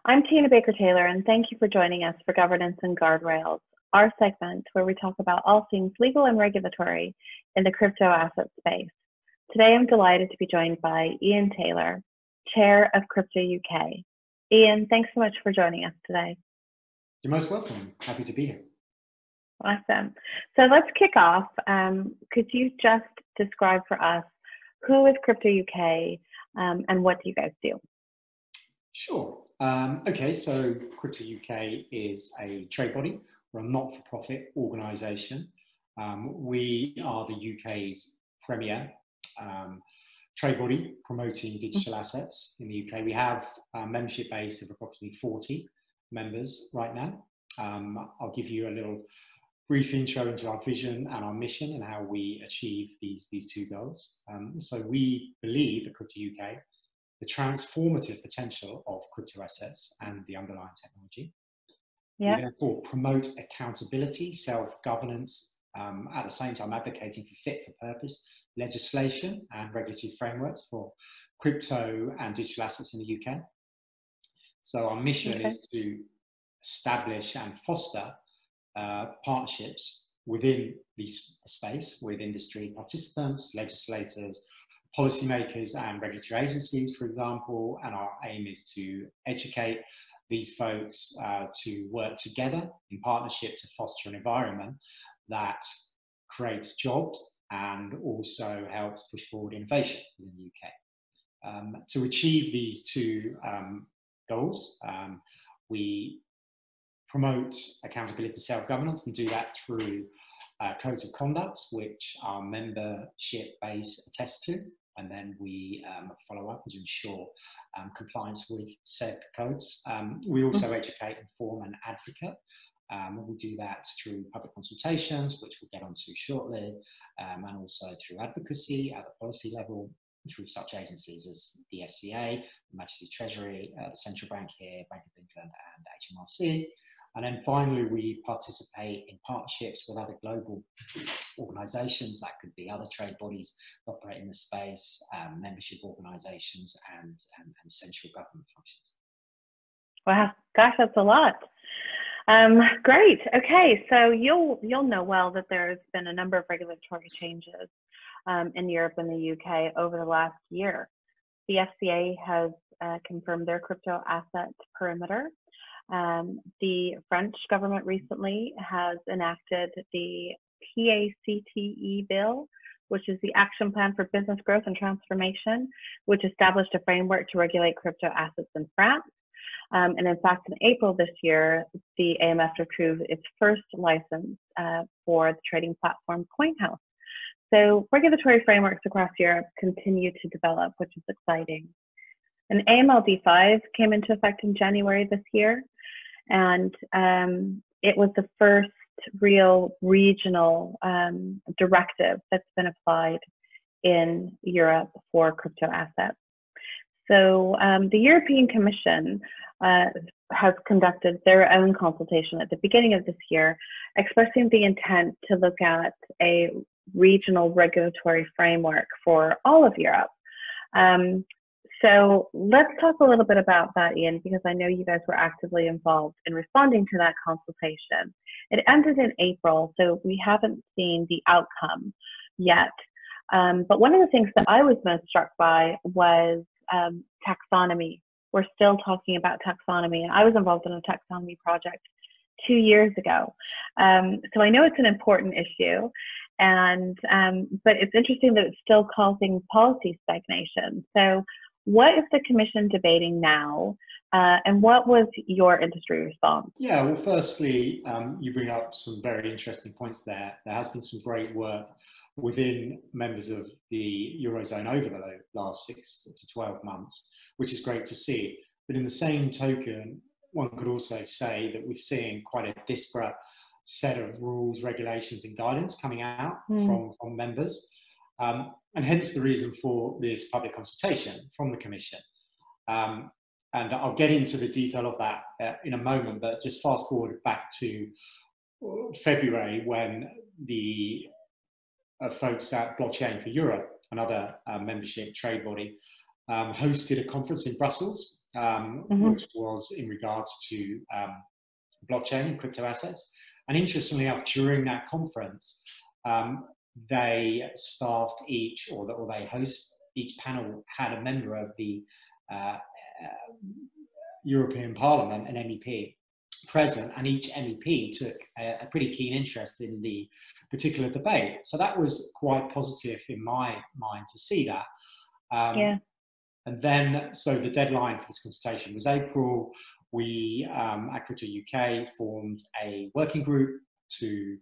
I'm Teana Baker Taylor, and thank you for joining us for Governance and Guardrails, our segment where we talk about all things legal and regulatory in the crypto asset space. Today, I'm delighted to be joined by Ian Taylor, Chair of Crypto UK. Ian, thanks so much for joining us today. You're most welcome. Happy to be here. Awesome. So let's kick off. Could you just describe for us who is Crypto UK and what do you guys do? Sure. Okay, so Crypto UK is a trade body. We're a not-for-profit organisation. We are the UK's premier trade body promoting digital assets in the UK. We have a membership base of approximately 40 members right now. I'll give you a little brief intro into our vision and our mission and how we achieve these two goals. So we believe at Crypto UK the transformative potential of crypto assets and the underlying technology. Yeah. We therefore promote accountability, self-governance, at the same time advocating for fit-for-purpose legislation and regulatory frameworks for crypto and digital assets in the UK. So our mission is to establish and foster partnerships within this space with industry participants, legislators, policymakers and regulatory agencies, for example, and our aim is to educate these folks to work together in partnership to foster an environment that creates jobs and also helps push forward innovation in the UK. To achieve these two goals, we promote accountability, self-governance, and do that through codes of conduct, which our membership base attests to, and then we follow up to ensure compliance with said codes. We also educate, inform, and advocate. We do that through public consultations, which we'll get onto shortly, and also through advocacy at the policy level, through such agencies as the FCA, the Majesty's Treasury, the Central Bank here, Bank of England, and HMRC. And then finally, we participate in partnerships with other global organisations. That could be other trade bodies that operate in the space, membership organisations, and central government functions. Wow, gosh, that's a lot. Great. Okay, so you'll know well that there's been a number of regulatory changes in Europe and the UK over the last year. The FCA has confirmed their crypto asset perimeter. The French government recently has enacted the PACTE bill, which is the Action Plan for Business Growth and Transformation, which established a framework to regulate crypto assets in France. And in fact, in April this year, the AMF approved its first license for the trading platform Coinhouse. So regulatory frameworks across Europe continue to develop, which is exciting. And AMLD5 came into effect in January this year, and it was the first real regional directive that's been applied in Europe for crypto assets. So the European Commission has conducted their own consultation at the beginning of this year, expressing the intent to look at a regional regulatory framework for all of Europe. So let's talk a little bit about that, Ian, because I know you guys were actively involved in responding to that consultation. It ended in April, so we haven't seen the outcome yet. But one of the things that I was most struck by was taxonomy. We're still talking about taxonomy. I was involved in a taxonomy project 2 years ago. So I know it's an important issue, and but it's interesting that it's still causing policy stagnation. So what is the Commission debating now, and what was your industry response? Yeah, well, firstly, you bring up some very interesting points there. There has been some great work within members of the Eurozone over the last 6 to 12 months, which is great to see. But in the same token, one could also say that we've seen quite a disparate set of rules, regulations, and guidance coming out from members. And hence the reason for this public consultation from the Commission. And I'll get into the detail of that in a moment, but just fast forward back to February when the folks at Blockchain for Europe, another membership trade body, hosted a conference in Brussels, which was in regards to blockchain and crypto assets. And interestingly enough, during that conference, they staffed each, or they host each panel had a member of the European Parliament, an MEP, present, and each MEP took a pretty keen interest in the particular debate. So that was quite positive in my mind to see that. And then, so the deadline for this consultation was April. We, at Crypto UK, formed a working group to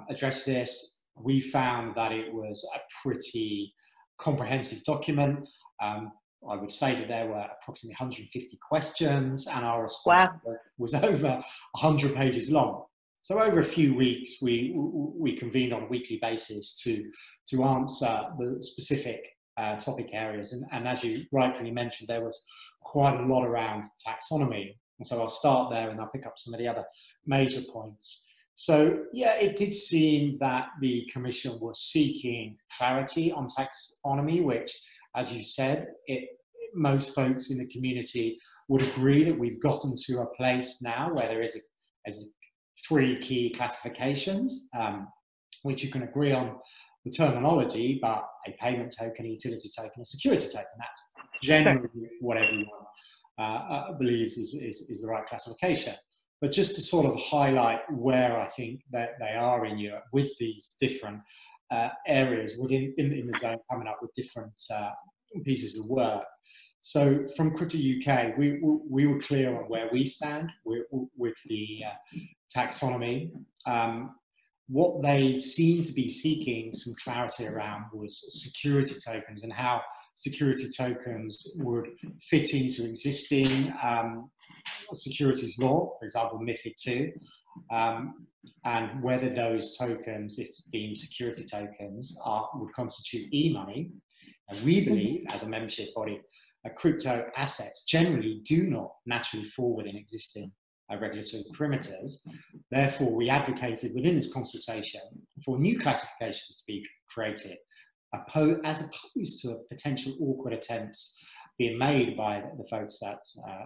address this. We found that it was a pretty comprehensive document. I would say that there were approximately 150 questions, and our response was over 100 pages long. So over a few weeks, we convened on a weekly basis to answer the specific topic areas. And as you rightfully mentioned, there was quite a lot around taxonomy. And so I'll start there and I'll pick up some of the other major points. So yeah, it did seem that the Commission was seeking clarity on taxonomy, which, as you said, most folks in the community would agree that we've gotten to a place now where there is three key classifications, which you can agree on the terminology, but a payment token, a utility token, a security token. That's generally what everyone believes is the right classification. But just to sort of highlight where I think that they are in Europe with these different areas within in the zone, coming up with different pieces of work. So from Crypto UK, we were clear on where we stand with the taxonomy. What they seemed to be seeking some clarity around was security tokens and how security tokens would fit into existing securities law, for example, MiFID II, and whether those tokens, if deemed security tokens, would constitute e-money. And we believe, as a membership body, crypto assets generally do not naturally fall within existing regulatory perimeters. Therefore, we advocated within this consultation for new classifications to be created, as opposed to potential awkward attempts being made by the folks at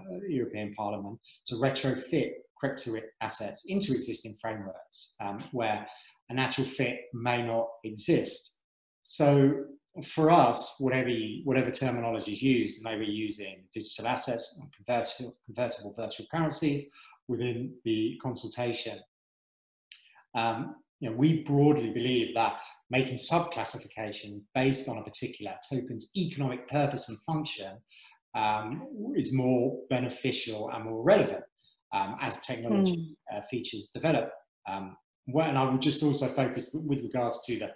the European Parliament to retrofit crypto assets into existing frameworks where a natural fit may not exist. So for us, whatever terminology is used, maybe using digital assets and convertible virtual currencies within the consultation, we broadly believe that making sub-classification based on a particular token's economic purpose and function is more beneficial and more relevant as technology features develop. And I would just also focus with regards to the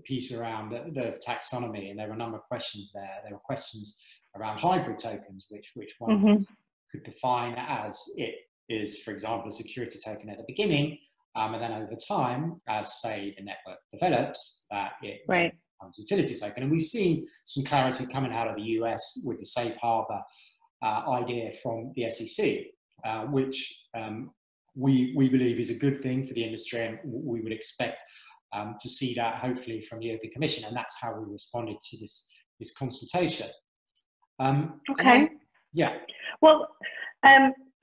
piece around the taxonomy, and there were a number of questions there. There were questions around hybrid tokens, which one could define as it is, for example, a security token at the beginning, and then over time, as say the network develops, that it becomes a utility token. And we've seen some clarity coming out of the US with the safe harbor idea from the SEC, which we believe is a good thing for the industry, and we would expect to see that hopefully from the European Commission, and that's how we responded to this consultation. Okay. Yeah. Well,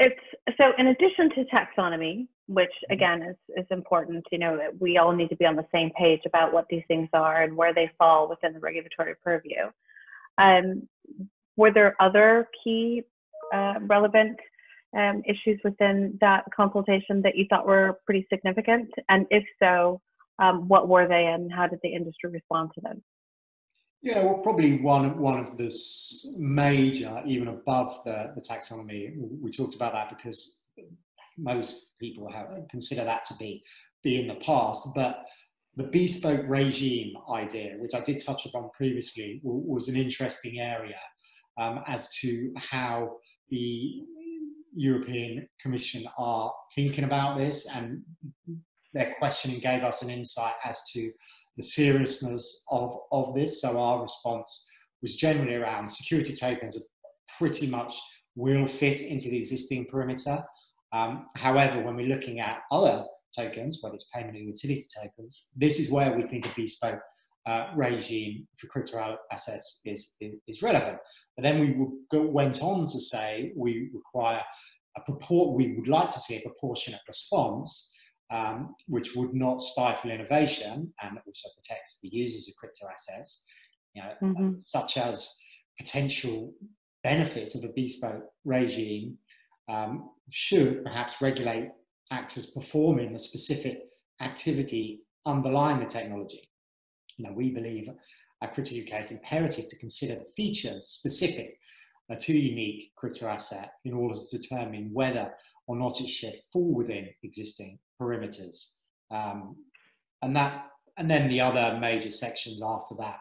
it's so in addition to taxonomy, which again is important, we all need to be on the same page about what these things are and where they fall within the regulatory purview. Were there other key relevant issues within that consultation that you thought were pretty significant? And if so, what were they, and how did the industry respond to them? Yeah, well, probably one of the major, even above the taxonomy, we talked about that because most people consider that to be in the past, but the bespoke regime idea, which I did touch upon previously, was an interesting area as to how the European Commission are thinking about this, and their questioning gave us an insight as to the seriousness of this. So our response was generally around security tokens pretty much will fit into the existing perimeter. However, when we're looking at other tokens, whether it's payment or utility tokens, this is where we think a bespoke regime for crypto assets is relevant. But then we went on to say we require we would like to see a proportionate response, which would not stifle innovation and also protects the users of crypto assets, such as potential benefits of a bespoke regime should perhaps regulate actors performing the specific activity underlying the technology. We believe at Crypto UK it's imperative to consider the features specific to unique crypto asset in order to determine whether or not it should fall within existing perimeters. And then the other major sections after that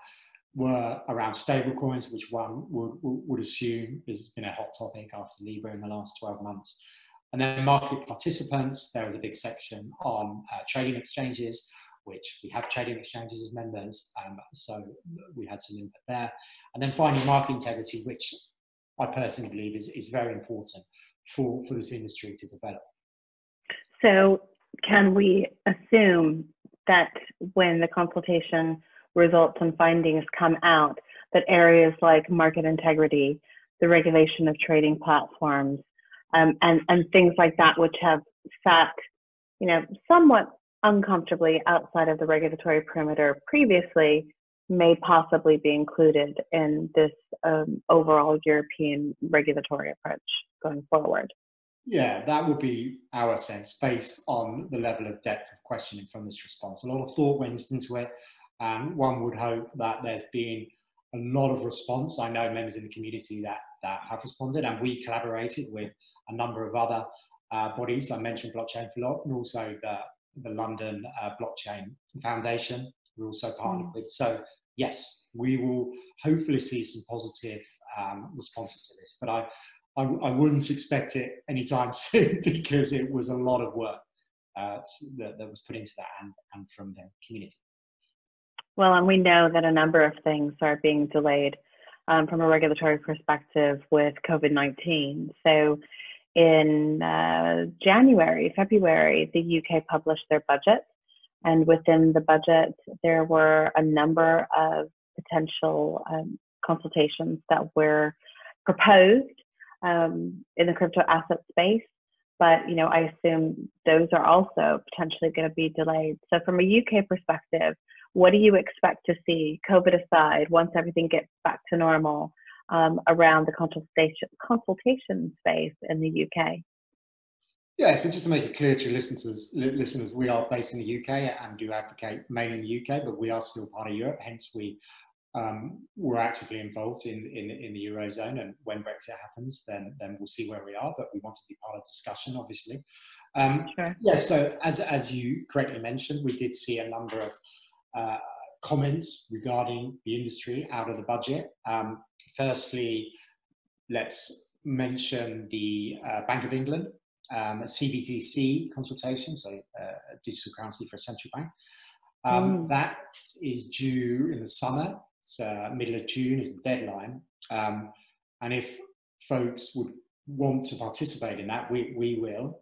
were around stablecoins, which one would assume has been a hot topic after Libra in the last 12 months. And then market participants, there was a big section on trading exchanges, which we have trading exchanges as members, so we had some input there. And then finally, market integrity, which I personally believe is very important for this industry to develop. So can we assume that when the consultation results and findings come out, that areas like market integrity, the regulation of trading platforms, and things like that, which have sat, somewhat uncomfortably outside of the regulatory perimeter previously, may possibly be included in this overall European regulatory approach going forward? Yeah, that would be our sense based on the level of depth of questioning from this response. A lot of thought went into it. One would hope that there's been a lot of response. I know members in the community that have responded, and we collaborated with a number of other bodies. I mentioned Blockchain for Lot and also the London Blockchain Foundation we're also partnered with. So yes, we will hopefully see some positive responses to this, but I wouldn't expect it anytime soon because it was a lot of work that was put into that and from the community. Well, and we know that a number of things are being delayed from a regulatory perspective with COVID-19. So in February, the UK published their budget. And within the budget, there were a number of potential consultations that were proposed in the crypto asset space. But, I assume those are also potentially going to be delayed. So from a UK perspective, what do you expect to see, COVID aside, once everything gets back to normal around the consultation space in the UK? Yeah, so just to make it clear to listeners, we are based in the UK and do advocate mainly in the UK, but we are still part of Europe. Hence, we're actively involved in the Eurozone, and when Brexit happens, then we'll see where we are, but we want to be part of the discussion, obviously. Sure. Yeah, so as you correctly mentioned, we did see a number of comments regarding the industry out of the budget. Firstly, let's mention the Bank of England, CBDC consultation, so digital currency for a central bank. That is due in the summer, so middle of June is the deadline. And if folks would want to participate in that, we will.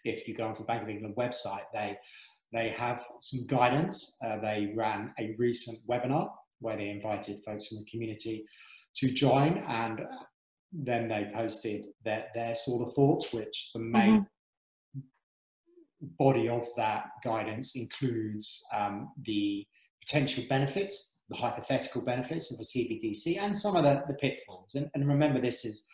If you go onto the Bank of England website, they have some guidance. They ran a recent webinar where they invited folks from the community to join, and then they posted their sort of thoughts, which the main body of that guidance includes the potential benefits, the hypothetical benefits of a CBDC, and some of the pitfalls. And remember, this is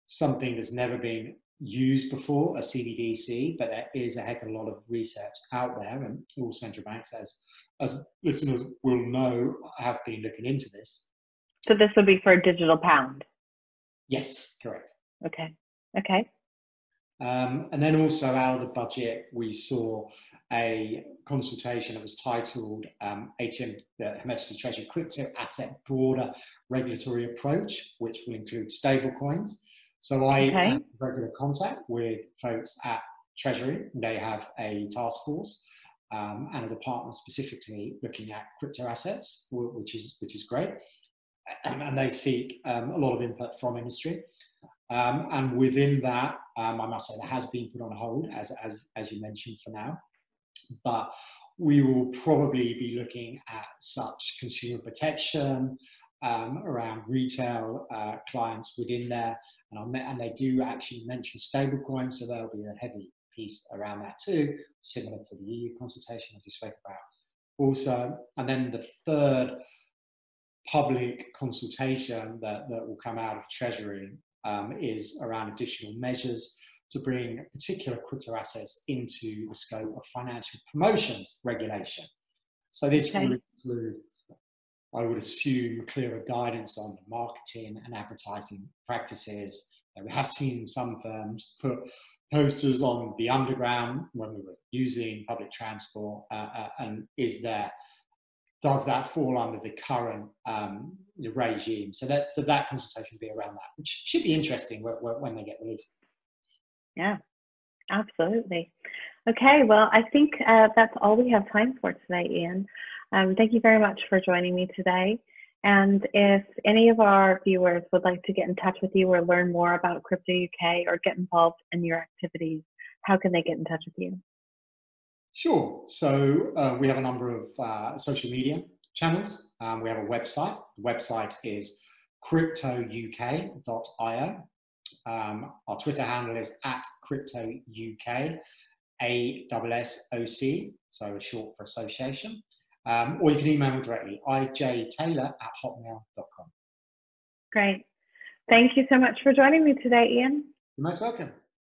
something that's never been used before, a CBDC, but there is a heck of a lot of research out there, and all central banks, as listeners will know, have been looking into this. So this would be for a digital pound? Yes, correct. Okay. And then also out of the budget, we saw a consultation that was titled ATM, the Her Majesty's Treasury Crypto Asset Broader Regulatory Approach, which will include stablecoins. So I have regular contact with folks at Treasury. They have a task force and a department specifically looking at crypto assets, which is great. And they seek a lot of input from industry. And within that, I must say that has been put on hold, as you mentioned, for now. But we will probably be looking at such consumer protection around retail clients within there. And they do actually mention stablecoins, so there'll be a heavy piece around that too, similar to the EU consultation as you spoke about also. And then the third public consultation that will come out of Treasury is around additional measures to bring particular crypto assets into the scope of financial promotions regulation. So this will include, I would assume, clearer guidance on marketing and advertising practices. And we have seen some firms put posters on the underground when we were using public transport, and does that fall under the current regime? So that consultation will be around that, which should be interesting when they get released. Yeah, absolutely. Okay, well, I think that's all we have time for today, Ian. Thank you very much for joining me today. And if any of our viewers would like to get in touch with you or learn more about Crypto UK or get involved in your activities, how can they get in touch with you? Sure. So we have a number of social media channels. We have a website. The website is cryptouk.io. Our Twitter handle is @cryptouk, ASSOC, so short for association. Or you can email me directly, ijtaylor@hotmail.com. Great. Thank you so much for joining me today, Ian. You're most welcome.